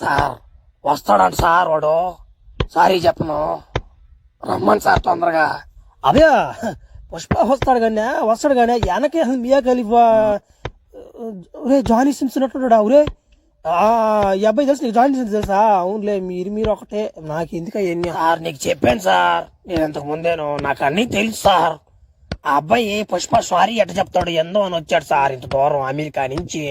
Sir వస్తాడంట sir వాడు. Sorry చెప్పను, రమ్మని సార్ తొందరగా. అదే పుష్ప వస్తాడు కానీ వెనకే మియా ఖలీఫా జానీ సిమ్స్ ఉన్నట్టున్నాడా? ఊరే ఈ అబ్బాయి తెలుసు నీకు? జానీ సిమ్స్ తెలుసా? అవునులే, మీరు ఒకటే. నాకు ఎందుకు అవన్నీ? సార్ నీకు చెప్పాను సార్ నేను ఇంతకు ముందేను, నాకు అన్నీ తెలుసు సార్. ఆ అబ్బాయి పుష్ప సారీ ఎట్ట చెప్తాడు ఎందో అని వచ్చాడు సార్ ఇంత దూరం అమెరికా నుంచి.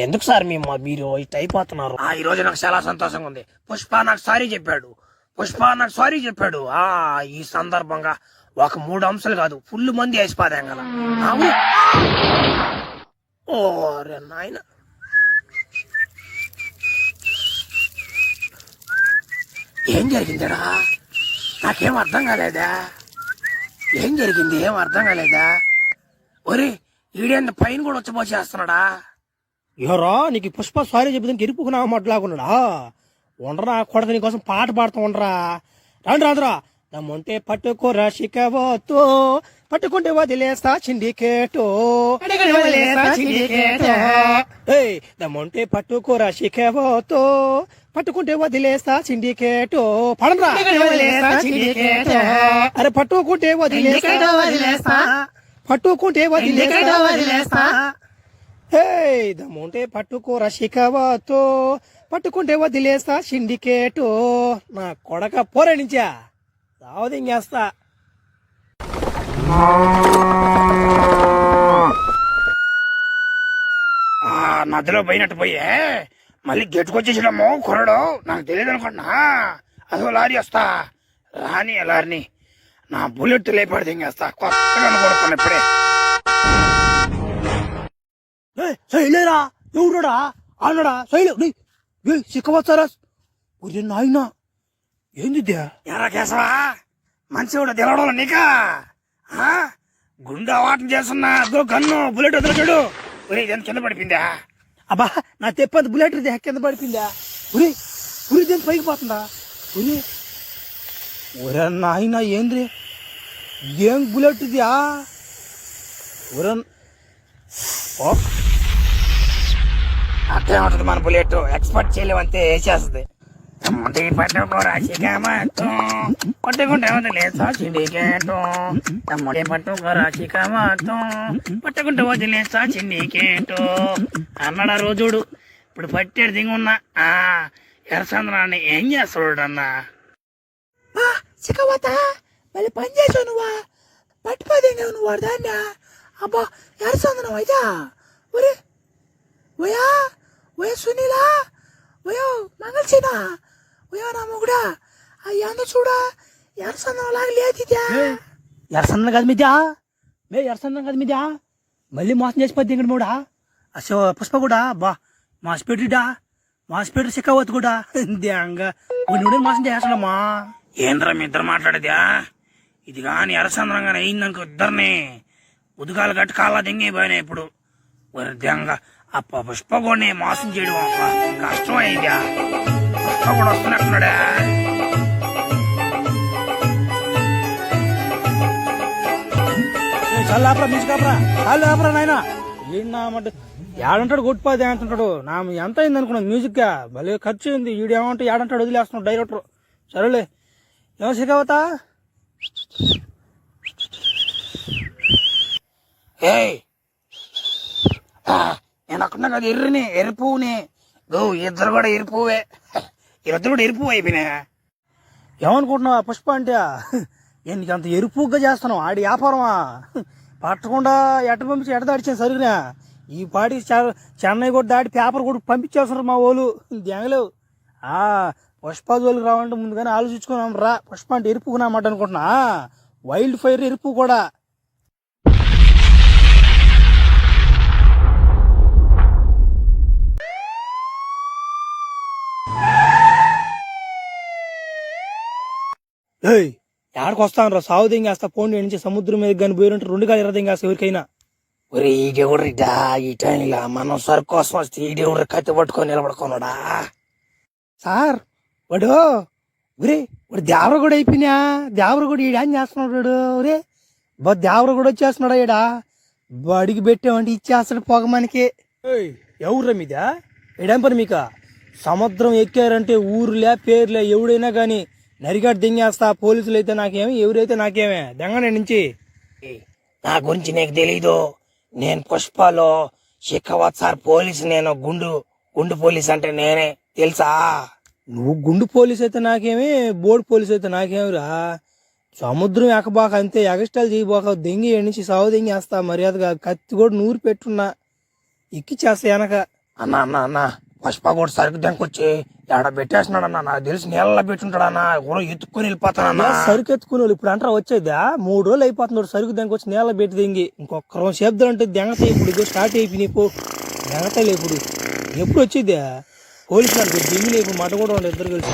ఎందుకు సార్ మీరు ఇట్ అయిపోతున్నారు? ఈ రోజు నాకు చాలా సంతోషంగా ఉంది. పుష్ప నాకు సారీ చెప్పాడు. ఈ సందర్భంగా ఒక 3 అంశాలు కాదు, ఫుల్ మంది వేసిపోదాం కదా. ఓరే నాయన, ఏం జరిగిందడా? నాకేం అర్థం కాలేదా? ఏం జరిగింది? ఏం అర్థం కాలేదా? ఒరే ఈడేంత పైన కూడా వచ్చి ఎవరో నీకు పుష్ప సారీ చెప్పేదానికి ఎరుపుకున్నా మాట్లాడుకున్నాడా? ఉండరా కొడక నీకోసం పాట పాడుతూ ఉండరా. రాదురా దమ్ముంటే పట్టుకోరా శిఖవతో, పట్టుకుంటే వదిలేస్తా సిండికేటో. దమ్ముంటే పట్టుకోరా శిఖవతో, పట్టుకుంటే వదిలేస్తా సిండికేటో. పడరా అరే పట్టుకుంటే వదిలేస్తా. దమ్ముంటే పట్టుకోరా శిఖవతో, పట్టుకుంటే వదిలేస్తా సిండికేటో. నా కొడక పోరే నుంచా సావదింగేస్తా. నదిలో పోయినట్టు పోయే మళ్ళీ గెట్టుకొచ్చేసాడమ్మో కుర్రడు. నాకు తెలియదు అనుకున్నా. అదో లారీ వస్తా రాని లారీని నా బుల్లెట్ లేపాడు దింగేస్తా. కొత్తగా కొడుకున్నా ఇప్పుడే. శైలేరా ఎవరుడా అన్నాడా? శైలు సిక్కవచ్చారా? నాయన ఏంది ఎరా కేశవా, మనిషి కూడా తెలవడం నీకా? గుండె వాటం చేస్తున్నా గన్ను బుల్లెట్ వదిలేడు. కింద పడిపోయిందా? అబ్బా నా తెప్పంత బుల్లెట్ కింద పడిపోయిందా? ఉరి దేని పైకి పోతుందా? ఒరే నాయన ఏంద్రీ ఏం బుల్లెట్ ఇదియా? అట్లే ఉంటుంది మన బుల్లెట్. ఎక్స్పర్ట్ చేయలేమంతే వేసేస్తుంది. పట్టుకుంటే వదిలేస్తా సిండికేటో. పట్టుకుంటే వదిలేస్తా సిండికేటో అన్నాడా రోజుడు. ఇప్పుడు పట్టేడు దింగున్నా ఎర్రచంద్రాన్ని ఏం చేస్తాడు అన్నా? చిక్కవత మళ్ళీ పని చేసావు నువ్వా? పట్టిపోదేంగా నువ్వు వాడు దాన్ని. అబ్బా ఎర్రచంద్రం అయితే ఒరే ఓయా సునీలా, ఓయో మంగళసేనా, ఓయో నా మొగుడా అయ్యాందో చూడా ఎర్రచంద్రం లాగా లేదు. ఎర్రచంద్రం కాదు మీదా, ఎర్రచంద్రం కాదు మీదా. మళ్ళీ మోసం చేసిపోద్ది ఇంకటి మూడా. అసలు పుష్ప కూడా బా మాసిపెట్టి చిక్కవద్దు కూడా దేంగా నువ్వు మోసం చేస్తాడమ్మా. ఏంద్రా మీ ఇద్దరు మాట్లాడేదా? ఇది కాని ఎర్రచంద్రం కానీ అయిందనుకో ఇద్దరిని ఉదుగాలు కట్టి కాళ్ళ దింగిపోయినాయి. ఇప్పుడు దెంగ పుష్ప కూడా మోసం చేయడం కష్టం అయిందా? పుష్ప కూడా వస్తున్నట్టున్నాడా? చల్లాపరా మించుకాపరా చాలాపరా నాయన. ఈయనమంటే ఏడంటాడు కొట్టిపోతే అంటుంటాడు. నా ఎంత అయింది అనుకున్నాను మ్యూజిక్ గా భలే ఖర్చు అయింది. ఈడేమంటే ఏడంటాడు వదిలేస్తున్నాడు డైరెక్టర్. సరేలే ఏమో శిఖవతా. నేను అక్కడున్నా కదా ఎర్రి పువ్వుని ఇద్దరు కూడా ఎరుపువే. ఇద్దరు కూడా ఎరుపు అయిపోయినా. ఏమనుకుంటున్నావా పుష్ప అంటే? నీకు అంత ఎరుపుగా చేస్తున్నావు ఆడి వ్యాపారమా? పట్టకుండా ఎట్ట పంపించి ఎట్ట దాడిచాను సరిగ్గా. ఈ పాటి చెన్నై కూడా దాటి పేపర్ కూడా పంపించేస్తున్నారు మా వాళ్ళు. దిగలేవు. పుష్ప జోలికి రావాలంటే ముందుగానే ఆలోచించుకున్నాం రా. పుష్ప అంటే ఎరుపుకున్నామాట అనుకుంటున్నా. వైల్డ్ ఫైర్ ఎరుపు కూడా. ఎక్కడికి వస్తాను రా సాగు దింగేస్తా. పోండి నుంచి సముద్రం మీద కానీ పోయినట్టు 2 కాదు 20 దింగేస్తా ఎవరికైనా. ఒరే ఈ దేవుడిడా ఈ టైంలో మనం సరుకు కోసం వస్తే ఈ దేవుడు కత్తి పట్టుకొని నిలబడుకున్నాడా? సార్ వాడు దేవర కూడా అయిపోయినా. దేవర కూడా ఈడ చేస్తున్నాడు. ఒరే దేవర కూడా వచ్చేస్తున్నాడా ఈడ? బడికి పెట్టామంటే ఇచ్చేస్తాడు పొగ మనకి. ఎవరురా మీద ఏడేం పని మీకు? సముద్రం ఎక్కారంటే ఊర్లే పేర్లే ఎవడైనా కానీ నరిగాడు దెంగేస్తా. పోలీసులు అయితే నాకేమి, ఎవరైతే నాకేమే. దెంగనే నుంచి నా గురించి నీకు తెలీదు. నేను పుష్పలో షిఖవత్ సార్ పోలీసు. నేను గుండు పోలీస్ అంటే నేనే, తెలుసా? నువ్వు గుండు పోలీస్ అయితే నాకేమి, బోర్డు పోలీస్ అయితే నాకేమిరా. సముద్రం ఎక్కబాక అంతే, ఎగస్టాలు చేయబోక. దెంగి నుంచి సాగు దెంగేస్తా మర్యాదగా. కత్తి కూడా నూరు పెట్టున్నా, ఎక్కిచ్చేస్తా వెనక. అన్న పుష్ప కూడా సరుకు దెంకొచ్చి ఎక్కడ పెట్టేస్తున్నాడు అన్న. నాకు తెలిసి నీళ్ళ పెట్టుంటాడన్నా. ఎవరో ఎత్తుకొని వెళ్ళిపోతానన్నా. సరుకు ఎత్తుకుని వాళ్ళు ఇప్పుడు అంటారా వచ్చేదా? 3 రోజులు అయిపోతున్నాడు సరుకు దెంకొచ్చి నేల పెట్టి దెంగి. ఇంకొక 2 శబ్దం అంటే దెంగతాయి. ఇప్పుడు ఇదో స్టార్ట్ అయిపోయినాయి. పో దెంగతాయి ఇప్పుడు. ఎప్పుడు వచ్చేదా పోలీసులు అంటే దెంగిలే. ఇప్పుడు మాట కూడా ఉండే ఇద్దరు కలిసి.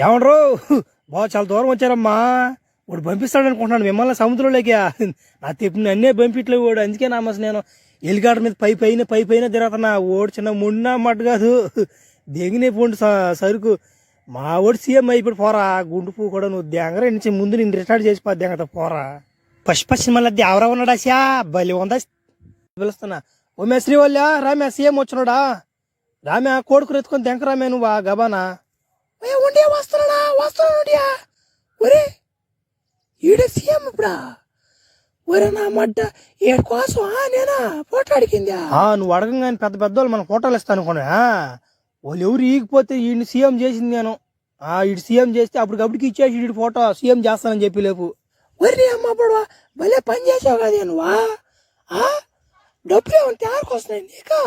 ఏమండ్రు బాగా చాలా దూరం వచ్చారమ్మా. వాడు పంపిస్తాడు అనుకుంటున్నాను మిమ్మల్ని సముద్రంలోకి. నా తెప్పిన అన్నే పంపిట్లేవు వాడు. అందుకే నామస్ నేను ఎలిగాటర్ మీద పై పైన తిరుగుతున్నా. ఓడి చిన్న మున్నా మట్టు కాదు, దెంగినే పోండి సరుకు. మా ఓడి సీఎం అయిపోయి పోరా. గుండు పువ్వు కూడా నువ్వు దెంగర నుంచి ముందు నేను రిటార్డ్ చేసి దెంగత పోరా. పశ్చిమ సినిమాలో దేవరా ఉన్నాడా సా బలి ఉందా పిలుస్తున్నా. ఓ మే శ్రీవల్య రామ్యా సీఎం వచ్చినాడా? రామ్యా కోడుకు ఎత్తుకొని దెంకరామ్యా నువ్వు గబానా. వస్తున్నాడా ఒరే ఈడ సీఎం ఇప్పుడా? ఒరే నా మడ్డ ఏడు కోసం నేనా ఫోటో అడిగిందా? నువ్వు అడగంగానే పెద్ద పెద్దోళ్ళు మనం ఫోటోలు ఇస్తాను అనుకున్నా. వాళ్ళు ఎవరు ఈగిపోతే ఈయన సీఎం చేసింది నేను. ఈడు సీఎం చేస్తే అప్పటికప్పటికి ఇచ్చేసి ఈడు ఫోటో సీఎం చేస్తానని చెప్పి లేపు. ఒరే అమ్మ పడవా భలే పని చేసావు కదా నువ్వా. డబ్బులు ఏమంటే ఆరుకొస్తున్నాయి నీకా?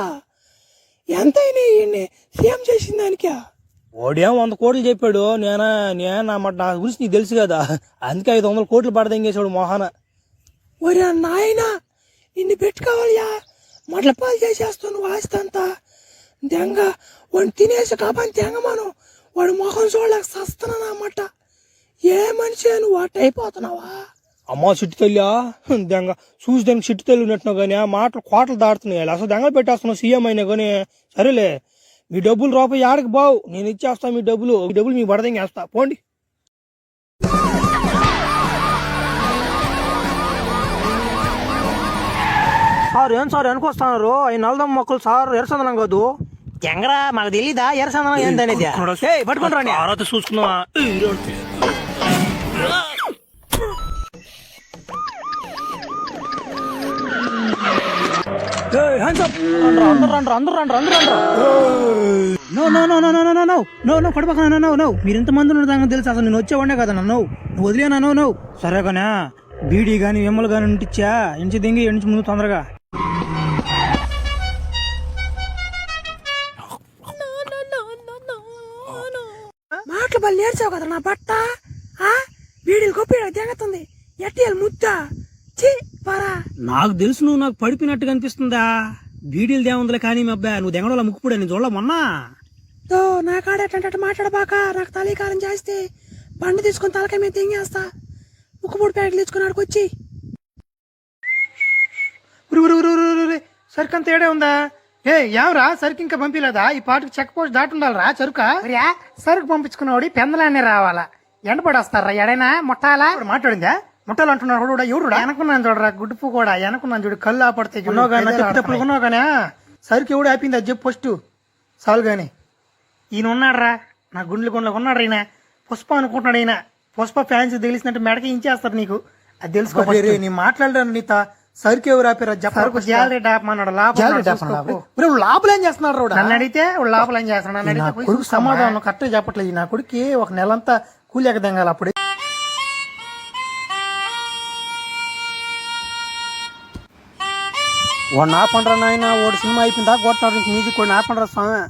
ఎంతైనా ఈయన్ని సీఎం చేసిన దానికా? ఓడేమో 100 కోట్లు చెప్పాడు. నా గురించి నీకు తెలుసు కదా, అందుకే 500 కోట్లు పడదంగేశాడు మోహన. ఒరే నాయనా నిన్ను పెట్టుకోవాలియా, మట్ల పాలు చేసేస్తావు నువ్వు ఆస్తి అంతా. దెంగ వాడిని తినేసి కాబట్టి దెంగమాను వాడు మొహం చూడలేక సస్తున్నాను అన్నమాట. ఏ మనిషి నువ్వు అట్ట అయిపోతున్నావా? అమ్మా చిట్టు తల్లియా దెంగ చూసి దానికి చిట్టు తల్లి ఉన్నట్టున్నావు కానీ ఆ మాటలు కోటలు దాడుతున్నాయి. అసలు దెంగ పెట్టేస్తున్నావు సీఎం అయినా కానీ. సరేలే మీ డబ్బులు రూపాయి ఆడకి బావు, నేను ఇచ్చేస్తా మీ డబ్బులు మీ బడదంగా వేస్తా పోండి. సార్ ఏం సార్ వెనకొస్తున్నారు? ఈ నల్దం మొక్కలు సార్ ఎర్రచందనం కాదు. జంగరా మాకు తెలీదా ఎర్రచందనం ఏందనేది? పట్టుకుంటారా తర్వాత చూసుకుందామా? మీరు ఎంతమంది ఉన్నదాకా తెలుసు. అసలు నేను వచ్చేవాడే కదా నన్ను నువ్వు వదిలేనా? నువ్వు సరే కానీ బీడీ గాని విమ్మలు గాని ఇంటిచ్చా ఇంటి దింగి ఇంటి ముందు తొందరగా. మాటలు బలి నేర్చావు కదా నా బట్ట. బీడీలు గొప్ప తెగతుంది ఎట్టియాలి ముద్ద. నాకు తెలుసు నువ్వు నాకు పడిపోయినట్టుగా అనిపిస్తుందా? బీడీలు దేముందిలే కానీ మీ అబ్బాయి నువ్వు దెంగడోళ్ళ ముక్కుపుడే నేను చూడలే మొన్న. నా కాడేటంటే మాట్లాడబాక. నాకు తలకాలం చేస్తే బండి తీసుకుని తలకాయ మీద తెంగేస్తా. ముక్కుపూడి ప్యాకెట్లు తెచ్చుకుని ఆడికొచ్చి. సరుకు అంత ఏడే ఉందా? ఏమరా సరుకు ఇంకా పంపిలేదా? ఈ పాటకు చెక్ పోస్ట్ దాటుండాలరా సరుకా. సరుకు పంపించుకున్నవాడి పెందలానే రావాలా? ఎండపడేస్తారా ఎడైనా ముట్టాలా? మాట్లాడిందా ముట్టాలు అంటున్నాడు కూడా ఎవరు? వెనకున్నాను చూడరా గుడ్డుపు కూడా వెనకున్నాను చూడు. కళ్ళు ఆపడతాయి ఉన్నావు కానీ సరుకు ఎవడు ఆపింది అది చెప్పు ఫస్ట్ చాలు గాని. ఈయన ఉన్నాడరా నా గుండెలు ఉన్నాడు. ఈయన పుష్ప అనుకుంటున్నాడు. ఈయన పుష్ప ఫ్యాన్స్ తెలిసినట్టు మెడకి ఇంచేస్తారు నీకు. అది తెలుసుకో. నీ మాట్లాడాను నీత సరుకు ఎవరు ఆపారు చెప్పారు. జాలరెడ్డి ఆపమన్నాడు. లోపల ఏం చేస్తున్నాడు? నన్ను అడిగితే లోపల ఏం చేస్తున్నాడు కొడుకు సమాధానం కరెక్ట్ చెప్పట్లేదు. నా కొడుకు ఒక నెలంతా కూలి ఎక్కదెంగాలి. అప్పుడే వాడిని ఆపండ్రా నాయన. వాడు సినిమా అయిపోయిందా కొట్టారు ఇంక మ్యూజిక్ కూడా ఆపండ్రా స్వామి.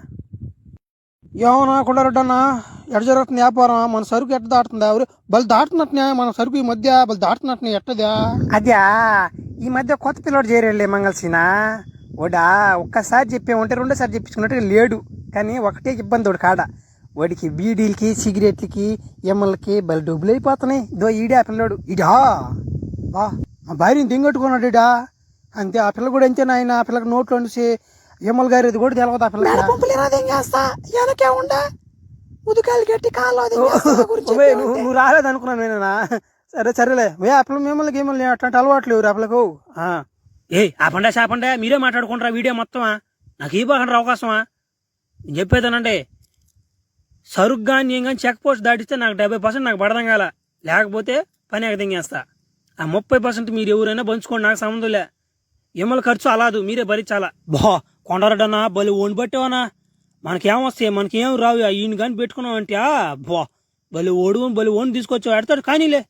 ఏమన్నా కొండరెడ్డన్నా ఎట్ట జరుగుతుంది వ్యాపారం? మన సరుకు ఎట్ట దాటుతుందా? ఎవరు బలి దాటున్నట్టునే మన సరుకు ఈ మధ్య బలి దాటున్నట్టునే ఎట్టదా? అదే ఈ మధ్య కొత్త పిల్లడు చేరేళ్ళే మంగళసీనా. వాడా ఒక్కసారి చెప్పామంటే 2వ సారి చెప్పించుకున్నట్టుగా లేడు. కానీ ఒకటే ఇబ్బంది వాడు కాడ. వాడికి బీడీలకి సిగరెట్లకి ఎమ్మలకి బలి డబ్బులు అయిపోతున్నాయి. ఈడే ఆ పిల్లడు. ఇడా బా మా భార్యని దింగట్టుకున్నాడు ఇడా. అంతే ఆ పిల్ల కూడా అంతే నాయన. ఆ పిల్లకి నోట్లో నుంచి ఎమ్మల గారి ఇది కూడా తెలవదు. ఆ పిల్ల నువ్వు రాలేదు అనుకున్నాను నేనా. సరేలే ఆ పిల్ల మిమ్మల్ని గేమల్ని అట్లాంటి అలవాట్లు ఆ పిల్లకు. ఆపండే మీరే మాట్లాడుకుంటారా వీడియో మొత్తమా? నాకు ఈ బాగా అవకాశమా? నేను చెప్పేదానంటే సరుగ్గా నేను కానీ చెక్ పోస్ట్ దాటిస్తే నాకు 70% నాకు పడదాం కాల, లేకపోతే పని ఎగదింగేస్తా. ఆ 30% మీరు ఎవరైనా పంచుకోండి, నాకు సంబంధం లే. ఎమ్మల ఖర్చు అలాదు, మీరే భరించాలా. కొండరడన్నా బలి ఓన్ పట్టేవనా? మనకేమొస్తాయి, మనకేం రావు. ఈయన కానీ పెట్టుకున్నావంటే బలి ఓడు బలి ఓన్ తీసుకొచ్చావు ఎడతాడు కానీలే.